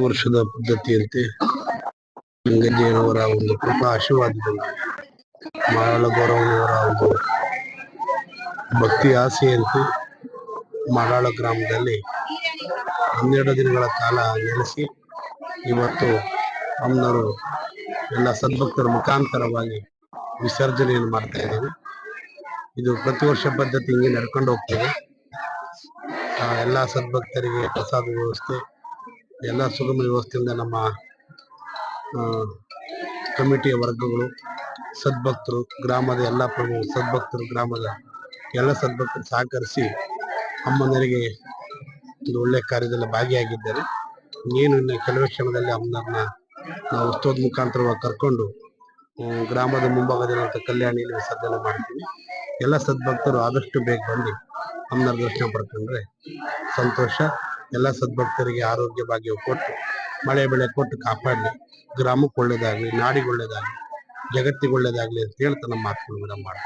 ವರ್ಷದ ಪದ್ಧತಿಯಂತೆ ಗಂಗಜ್ಜಯ್ಯನವರ ಒಂದು ಕೃಪಾ ಆಶೀರ್ವಾದದಲ್ಲಿ ಮಾಡಾಳ ಗೌರಮ್ಮನವರ ಒಂದು ಭಕ್ತಿ ಆಸೆಯಂತೆ ಮಾಡಾಳ ಗ್ರಾಮದಲ್ಲಿ 12 ದಿನಗಳ ಕಾಲ ನೆಲೆಸಿ ಇವತ್ತು ಅಮ್ಮನವರು ಎಲ್ಲ ಸದ್ಭಕ್ತರ ಮುಖಾಂತರವಾಗಿ ವಿಸರ್ಜನೆಯನ್ನು ಮಾಡ್ತಾ ಇದ್ದೇವೆ. ಇದು ಪ್ರತಿ ವರ್ಷ ಪದ್ಧತಿ ಹಿಂಗೆ ನಡ್ಕೊಂಡು ಹೋಗ್ತದೆ. ಎಲ್ಲ ಸದ್ಭಕ್ತರಿಗೆ ಪ್ರಸಾದ ವ್ಯವಸ್ಥೆ ಎಲ್ಲ ಸುಗಮ ವ್ಯವಸ್ಥೆಯಿಂದ ನಮ್ಮ ಕಮಿಟಿಯ ವರ್ಗಗಳು ಸದ್ಭಕ್ತರು ಗ್ರಾಮದ ಎಲ್ಲ ಪ್ರಮುಖ ಸದ್ಭಕ್ತರು ಗ್ರಾಮದ ಎಲ್ಲ ಸದ್ಭಕ್ತರು ಸಹಕರಿಸಿ ಅಮ್ಮನವರಿಗೆ ಒಂದು ಒಳ್ಳೆ ಕಾರ್ಯದಲ್ಲಿ ಭಾಗಿಯಾಗಿದ್ದಾರೆ. ಏನು ಇನ್ನು ಕೆಲವೇ ಕ್ಷಣದಲ್ಲಿ ಅಮ್ಮನವ್ರನ್ನ ನಾವು ಉತ್ಸವದ ಮುಖಾಂತರವಾಗಿ ಕರ್ಕೊಂಡು ಗ್ರಾಮದ ಮುಂಭಾಗದಲ್ಲಿರುವಂಥ ಕಲ್ಯಾಣಿಯಲ್ಲಿ ವಿಸರ್ಜನೆ ಮಾಡ್ತೀವಿ. ಎಲ್ಲ ಸದ್ಭಕ್ತರು ಆದಷ್ಟು ಬೇಗ ಬಂದು ಅಮ್ಮನವ್ರ ದರ್ಶನ ಪಡ್ಕೊಂಡ್ರೆ ಸಂತೋಷ. ಎಲ್ಲ ಸದ್ಭಕ್ತರಿಗೆ ಆರೋಗ್ಯ ಭಾಗ್ಯ ಕೊಟ್ಟು ಮಳೆ ಬೆಳೆ ಕೊಟ್ಟು ಕಾಪಾಡಲಿ, ಗ್ರಾಮಕ್ಕೆ ಒಳ್ಳೇದಾಗಲಿ, ನಾಡಿಗೆ ಒಳ್ಳೇದಾಗಲಿ, ಜಗತ್ತಿಗೆ ಒಳ್ಳೇದಾಗಲಿ ಅಂತ ಹೇಳ್ತಾ ನಮ್ಮ ಮಾತುಗಳು ಮಾಡಿ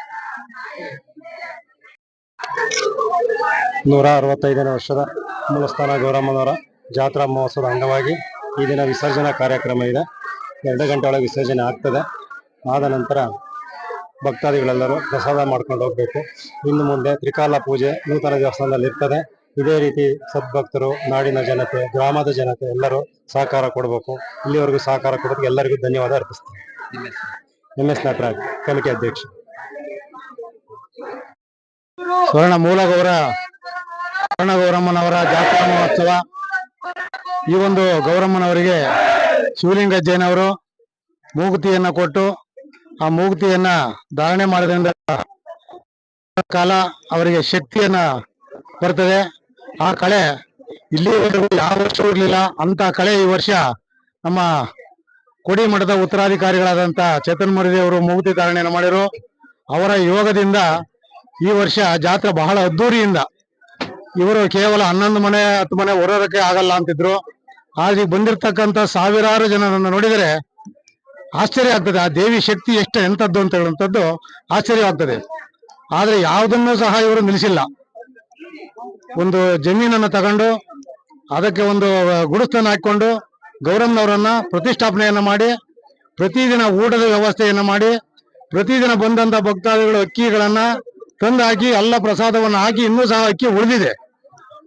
165ನೇ ವರ್ಷದ ಮೂಲಸ್ಥಾನ ಗೌರಮ್ಮನವರ ಜಾತ್ರಾ ಮಹೋತ್ಸವದ ಅಂಗವಾಗಿ ಈ ದಿನ ವಿಸರ್ಜನಾ ಕಾರ್ಯಕ್ರಮ ಇದೆ. 2 ಗಂಟೆ ಒಳಗೆ ವಿಸರ್ಜನೆ ಆಗ್ತದೆ. ಆದ ನಂತರ ಭಕ್ತಾದಿಗಳೆಲ್ಲರೂ ಪ್ರಸಾದ ಮಾಡ್ಕೊಂಡು ಹೋಗ್ಬೇಕು. ಇನ್ನು ಮುಂದೆ ತ್ರಿಕಾಲ ಪೂಜೆ ನೂತನ ದೇವಸ್ಥಾನದಲ್ಲಿ ಇರ್ತದೆ. ಇದೇ ರೀತಿ ಸದ್ಭಕ್ತರು, ನಾಡಿನ ಜನತೆ, ಗ್ರಾಮದ ಜನತೆ ಎಲ್ಲರೂ ಸಹಕಾರ ಕೊಡಬೇಕು. ಇಲ್ಲಿವರೆಗೂ ಸಹಕಾರ ಕೊಡೋದಕ್ಕೆ ಎಲ್ಲರಿಗೂ ಧನ್ಯವಾದ ಅರ್ಪಿಸ್ತೀನಿ. MS ನಟರಾಜ್, ಕಮಿಟಿ ಅಧ್ಯಕ್ಷ. ಸ್ವರ್ಣ ಗೌರಮ್ಮನವರ ಜಾತ್ರಾ ಮಹೋತ್ಸವ. ಈ ಒಂದು ಗೌರಮ್ಮನವರಿಗೆ ಶಿವಲಿಂಗಜ್ಜಯ್ಯನವರು ಮೂಗುತಿಯನ್ನ ಕೊಟ್ಟು ಆ ಮೂಗುತಿಯನ್ನ ಧಾರಣೆ ಮಾಡೋದ್ರಿಂದ ಕಾಲ ಅವರಿಗೆ ಶಕ್ತಿಯನ್ನ ಬರ್ತದೆ. ಆ ಕಳೆ ಇಲ್ಲಿವರೆಗೂ ಯಾವ ವರ್ಷ ಇರಲಿಲ್ಲ ಅಂತ ಕಳೆ ಈ ವರ್ಷ ನಮ್ಮ ಕೋಡಿಮಠದ ಉತ್ತರಾಧಿಕಾರಿಗಳಾದಂತ ಚೇತನ್ ಮರಿದೇವರು ಮೂಗುತಿ ಧಾರಣೆಯನ್ನು ಮಾಡಿರು. ಅವರ ಯೋಗದಿಂದ ಈ ವರ್ಷ ಜಾತ್ರೆ ಬಹಳ ಅದ್ದೂರಿಯಿಂದ, ಇವರು ಕೇವಲ 11 ಮನೆ 10 ಮನೆ ಹೊರೋದಕ್ಕೆ ಆಗಲ್ಲ ಅಂತಿದ್ರು. ಆದ್ರೆ ಬಂದಿರತಕ್ಕಂತ ಸಾವಿರಾರು ಜನರನ್ನು ನೋಡಿದರೆ ಆಶ್ಚರ್ಯ ಆಗ್ತದೆ. ಆ ದೇವಿ ಶಕ್ತಿ ಎಷ್ಟು ಎಂತದ್ದು ಅಂತ ಹೇಳುವಂಥದ್ದು ಆಶ್ಚರ್ಯವಾಗ್ತದೆ. ಆದ್ರೆ ಯಾವುದನ್ನು ಸಹ ಇವರು ನಿಲ್ಲಿಸಿಲ್ಲ. ಒಂದು ಜಮೀನನ್ನು ತಗೊಂಡು ಅದಕ್ಕೆ ಒಂದು ಗುಡಿಸ್ತನ್ನು ಹಾಕೊಂಡು ಗೌರಮ್ಮನವರನ್ನ ಪ್ರತಿಷ್ಠಾಪನೆಯನ್ನ ಮಾಡಿ ಪ್ರತಿದಿನ ಊಟದ ವ್ಯವಸ್ಥೆಯನ್ನ ಮಾಡಿ ಪ್ರತಿದಿನ ಬಂದಂತ ಭಕ್ತಾದಿಗಳು ಅಕ್ಕಿಗಳನ್ನ ತಂದು ಹಾಕಿ ಎಲ್ಲ ಪ್ರಸಾದವನ್ನು ಹಾಕಿ ಇನ್ನೂ ಸಹ ಅಕ್ಕಿ ಉಳಿದಿದೆ.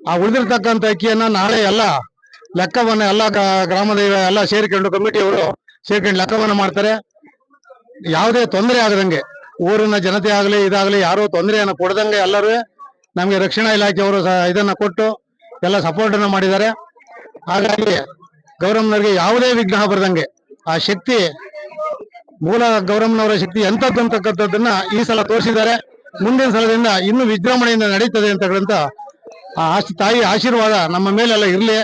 ಆ ಉಳಿದಿರ್ತಕ್ಕಂಥ ಅಕ್ಕಿಯನ್ನ ನಾಳೆ ಎಲ್ಲ ಲೆಕ್ಕವನ್ನ ಎಲ್ಲ ಗ್ರಾಮದ ಎಲ್ಲ ಸೇರಿಕೊಂಡು ಕಮಿಟಿಯವರು ಸೇರ್ಕೊಂಡು ಲೆಕ್ಕವನ್ನ ಮಾಡ್ತಾರೆ. ಯಾವುದೇ ತೊಂದರೆ ಆಗದಂಗೆ ಊರಿನ ಜನತೆ ಆಗಲಿ ಇದಾಗಲಿ ಯಾರು ತೊಂದರೆಯನ್ನು ಕೊಡದಂಗೆ ಎಲ್ಲರೂ ನಮಗೆ ರಕ್ಷಣಾ ಇಲಾಖೆಯವರು ಇದನ್ನ ಕೊಟ್ಟು ಎಲ್ಲ ಸಪೋರ್ಟ್ ಅನ್ನ ಮಾಡಿದ್ದಾರೆ. ಹಾಗಾಗಿ ಗೌರಮ್ಮನವರಿಗೆ ಯಾವುದೇ ವಿಘ್ನ ಬರದಂಗೆ ಆ ಶಕ್ತಿ, ಮೂಲ ಗೌರಮ್ಮನವರ ಶಕ್ತಿ ಎಂಥದ್ದು ಅಂತಕ್ಕಂಥದ್ದನ್ನ ಈ ಸಲ ತೋರಿಸಿದ್ದಾರೆ. ಮುಂದಿನ ಸಲದಿಂದ ಇನ್ನೂ ವಿಜೃಂಭಣೆಯಿಂದ ನಡೀತದೆ ಅಂತಕ್ಕಂಥ ತಾಯಿ ಆಶೀರ್ವಾದ ನಮ್ಮ ಮೇಲೆಲ್ಲ ಇರಲಿ.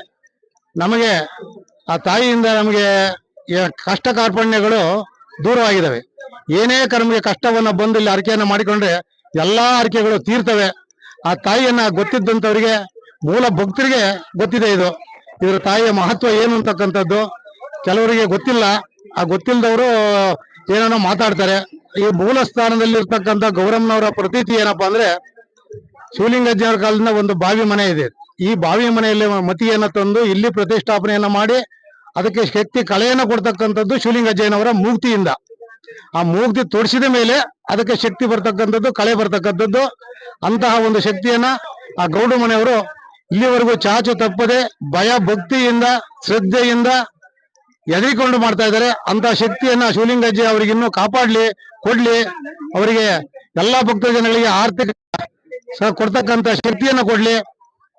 ನಮಗೆ ಆ ತಾಯಿಯಿಂದ ನಮಗೆ ಕಷ್ಟ ಕಾರ್ಪಣ್ಯಗಳು ದೂರವಾಗಿದ್ದಾವೆ. ಏನೇ ನಮಗೆ ಕಷ್ಟವನ್ನ ಬಂದು ಇಲ್ಲಿ ಅರಿಕೆಯನ್ನ ಮಾಡಿಕೊಂಡ್ರೆ ಎಲ್ಲಾ ಅರಿಕೆಗಳು ತೀರ್ತವೆ. ಆ ತಾಯಿಯನ್ನ ಗೊತ್ತಿದ್ದಂಥವ್ರಿಗೆ, ಮೂಲ ಭಕ್ತರಿಗೆ ಗೊತ್ತಿದೆ ಇದ್ರ ತಾಯಿಯ ಮಹತ್ವ ಏನು ಅಂತಕ್ಕಂಥದ್ದು. ಕೆಲವರಿಗೆ ಗೊತ್ತಿಲ್ಲ. ಆ ಗೊತ್ತಿಲ್ಲದವರು ಏನೋ ಮಾತಾಡ್ತಾರೆ. ಈ ಮೂಲ ಸ್ಥಾನದಲ್ಲಿ ಇರ್ತಕ್ಕಂಥ ಗೌರಮ್ಮನವರ ಪ್ರತೀತಿ ಏನಪ್ಪಾ ಅಂದ್ರೆ, ಶಿವಲಿಂಗಜ್ಜನವರ ಕಾಲದಿಂದ ಒಂದು ಬಾವಿ ಮನೆ ಇದೆ. ಈ ಬಾವಿ ಮನೆಯಲ್ಲಿ ಮತಿಯನ್ನ ತಂದು ಇಲ್ಲಿ ಪ್ರತಿಷ್ಠಾಪನೆಯನ್ನ ಮಾಡಿ ಅದಕ್ಕೆ ಶಕ್ತಿ ಕಳೆಯನ್ನ ಕೊಡ್ತಕ್ಕಂಥದ್ದು ಶಿವಲಿಂಗಜ್ಜನವರ ಮೂರ್ತಿಯಿಂದ. ಆ ಮೂರ್ತಿ ತೋರಿಸಿದ ಮೇಲೆ ಅದಕ್ಕೆ ಶಕ್ತಿ ಬರ್ತಕ್ಕಂಥದ್ದು, ಕಳೆ ಬರ್ತಕ್ಕಂಥದ್ದು. ಅಂತಹ ಒಂದು ಶಕ್ತಿಯನ್ನ ಆ ಗೌಡ ಮನೆಯವರು ಇಲ್ಲಿವರೆಗೂ ಚಾಚು ತಪ್ಪದೆ ಭಯ ಭಕ್ತಿಯಿಂದ ಶ್ರದ್ಧೆಯಿಂದ ಎದುರಿಕೊಂಡು ಮಾಡ್ತಾ ಇದ್ದಾರೆ. ಅಂತ ಶಕ್ತಿಯನ್ನ ಶಿವಲಿಂಗಜ್ಜ ಅವರಿಗೆ ಇನ್ನೂ ಕಾಪಾಡ್ಲಿ, ಕೊಡ್ಲಿ. ಅವರಿಗೆ ಎಲ್ಲಾ ಭಕ್ತ ಜನಗಳಿಗೆ ಆರ್ಥಿಕ ಕೊಡ್ತಕ್ಕಂಥ ಶಕ್ತಿಯನ್ನ ಕೊಡ್ಲಿ.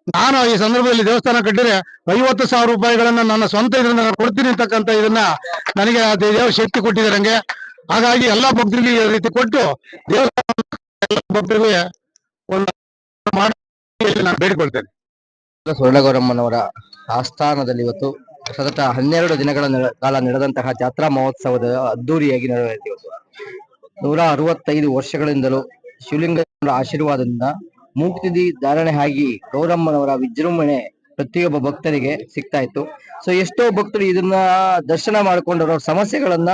ನಾನು ಈ ಸಂದರ್ಭದಲ್ಲಿ ದೇವಸ್ಥಾನ ಕಟ್ಟಿದ್ರೆ 50,000 ರೂಪಾಯಿಗಳನ್ನ ನನ್ನ ಸ್ವಂತ ಇದರಿಂದ ಕೊಡ್ತೀನಿ ಅಂತಕ್ಕಂಥ ಇದನ್ನ ನನಗೆ ದೇವ ಶಕ್ತಿ ಕೊಟ್ಟಿದ್ದಾರೆ ನಂಗೆ. ಹಾಗಾಗಿ ಎಲ್ಲಾ ಭಕ್ತರಿಗೆ ಈ ರೀತಿ ಕೊಟ್ಟು ದೇವಸ್ಥಾನ ಎಲ್ಲ ಭಕ್ತರಿಗೆ ಒಂದು ಮಾಡಿ ನಾನು ಬೇಡಿಕೊಳ್ತೇನೆ. ಸ್ವರ್ಣಗೌರಮ್ಮನವರ ಆಸ್ಥಾನದಲ್ಲಿ ಇವತ್ತು ಸತತ 12 ದಿನಗಳ ಕಾಲ ನಡೆದಂತಹ ಜಾತ್ರಾ ಮಹೋತ್ಸವದ ಅದ್ದೂರಿಯಾಗಿ ನಡೆಯಿತು. 165 ವರ್ಷಗಳಿಂದಲೂ ಶಿವಲಿಂಗನ ಆಶೀರ್ವಾದದಿಂದ ಮೂಕ್ತಿ ಧಾರಣೆ ಆಗಿ ಗೌರಮ್ಮನವರ ವಿಜೃಂಭಣೆ ಪ್ರತಿಯೊಬ್ಬ ಭಕ್ತರಿಗೆ ಸಿಗ್ತಾ ಇತ್ತು. ಸೊ ಎಷ್ಟೋ ಭಕ್ತರು ಇದನ್ನ ದರ್ಶನ ಮಾಡಿಕೊಂಡು ಅವರ ಸಮಸ್ಯೆಗಳನ್ನ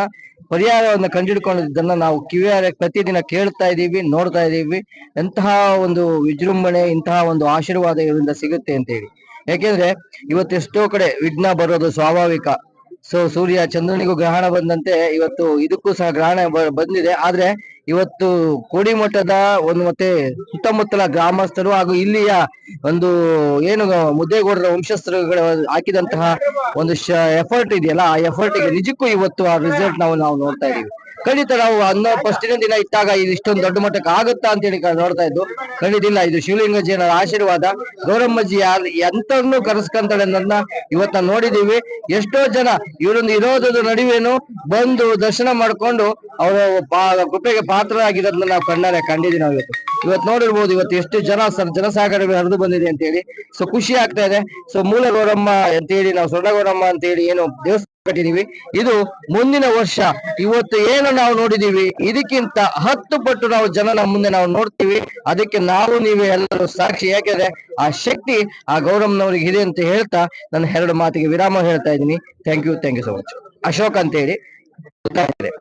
ಪರಿಹಾರವನ್ನ ಕಂಡುಹಿಡ್ಕೊಂಡಿದ್ದನ್ನ ನಾವು ಕಿವಿಯಾರೆ ಪ್ರತಿದಿನ ಕೇಳ್ತಾ ಇದೀವಿ, ನೋಡ್ತಾ ಇದೀವಿ. ಎಂತಹ ಒಂದು ವಿಜೃಂಭಣೆ, ಇಂತಹ ಒಂದು ಆಶೀರ್ವಾದ ಇದರಿಂದ ಸಿಗುತ್ತೆ ಅಂತ ಹೇಳಿ. ಯಾಕೆಂದ್ರೆ ಇವತ್ತು ಎಷ್ಟೋ ಕಡೆ ವಿಘ್ನ ಬರೋದು ಸ್ವಾಭಾವಿಕ. ಸೊ ಸೂರ್ಯ ಚಂದ್ರನಿಗೂ ಗ್ರಹಣ ಬಂದಂತೆ ಇವತ್ತು ಇದಕ್ಕೂ ಸಹ ಗ್ರಹಣ ಬಂದಿದೆ. ಆದ್ರೆ ಇವತ್ತು ಕೋಡಿಮಠದ ಒಂದು ಮತ್ತೆ ಸುತ್ತಮುತ್ತಲ ಗ್ರಾಮಸ್ಥರು ಹಾಗೂ ಇಲ್ಲಿಯ ಒಂದು ಏನು ಮುದ್ದೇಗೌಡರ ವಂಶಸ್ಥರುಗಳು ಹಾಕಿದಂತಹ ಒಂದು ಎಫರ್ಟ್ ಇದೆಯಲ್ಲ, ಆ ಎಫರ್ಟ್ ಗೆ ನಿಜಕ್ಕೂ ಇವತ್ತು ಆ ರಿಸಲ್ಟ್ ನಾವು ನೋಡ್ತಾ ಇದೀವಿ. ಖಂಡಿತ ನಾವು ಫಸ್ಟಿನ ದಿನ ಇಟ್ಟಾಗ ಇದು ಇಷ್ಟೊಂದು ದೊಡ್ಡ ಮಟ್ಟಕ್ಕೆ ಆಗುತ್ತಾ ಅಂತ ಹೇಳಿ ನೋಡ್ತಾ ಇದ್ದು, ಖಂಡಿತ ಇಲ್ಲ. ಇದು ಶಿವಲಿಂಗಜ್ಜನ ಆಶೀರ್ವಾದ. ಗೌರಮ್ಮಜ್ಜಿ ಎಂತನ್ನು ಕರೆಸ್ಕೊಂತಾಳೆ ಅನ್ನೋದನ್ನ ಇವತ್ತ ನೋಡಿದೀವಿ. ಎಷ್ಟೋ ಜನ ಇವರೊಂದು ಇರೋದದ ನಡುವೆನು ಬಂದು ದರ್ಶನ ಮಾಡ್ಕೊಂಡು ಅವರ ಕೃಪೆಗೆ ಪಾತ್ರರಾಗಿರೋದನ್ನ ನಾವು ಕಣ್ಣಾರೆ ಕಂಡಿದ್ದೀವಿ. ನಾವು ಇವತ್ತು ನೋಡಿರ್ಬೋದು ಇವತ್ತು ಎಷ್ಟು ಜನಸಾಗರ ಹರಿದು ಬಂದಿದೆ ಅಂತ ಹೇಳಿ. ಸೊ ಖುಷಿ ಆಗ್ತಾ ಇದೆ. ಸೊ ಮೂಲ ಗೌರಮ್ಮ ಅಂತ ಹೇಳಿ ನಾವು ಸ್ವರ್ಣಗೌರಮ್ಮ ಅಂತ ಹೇಳಿ ಏನು ದೇವಸ್ಥಾನ ಕಟ್ಟಿದೀವಿ, ಇದು ಮುಂದಿನ ವರ್ಷ ಇವತ್ತು ಏನು ನಾವು ನೋಡಿದೀವಿ ಇದಕ್ಕಿಂತ 10 ಪಟ್ಟು ನಾವು ಜನ ನಮ್ಮ ಮುಂದೆ ನಾವು ನೋಡ್ತೀವಿ. ಅದಕ್ಕೆ ನಾವು ನೀವೇ ಎಲ್ಲರೂ ಸಾಕ್ಷಿ. ಯಾಕೆಂದ್ರೆ ಆ ಶಕ್ತಿ ಆ ಗೌರಮ್ಮನವ್ರಿಗೆ ಇದೆ ಅಂತ ಹೇಳ್ತಾ ನನ್ನ 2 ಮಾತಿಗೆ ವಿರಾಮ ಹೇಳ್ತಾ ಇದ್ದೀನಿ. Thank you so much. Ashok ಅಂತ ಹೇಳಿ ಗೊತ್ತಾಗ್ತದೆ.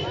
ಮಾಡಿ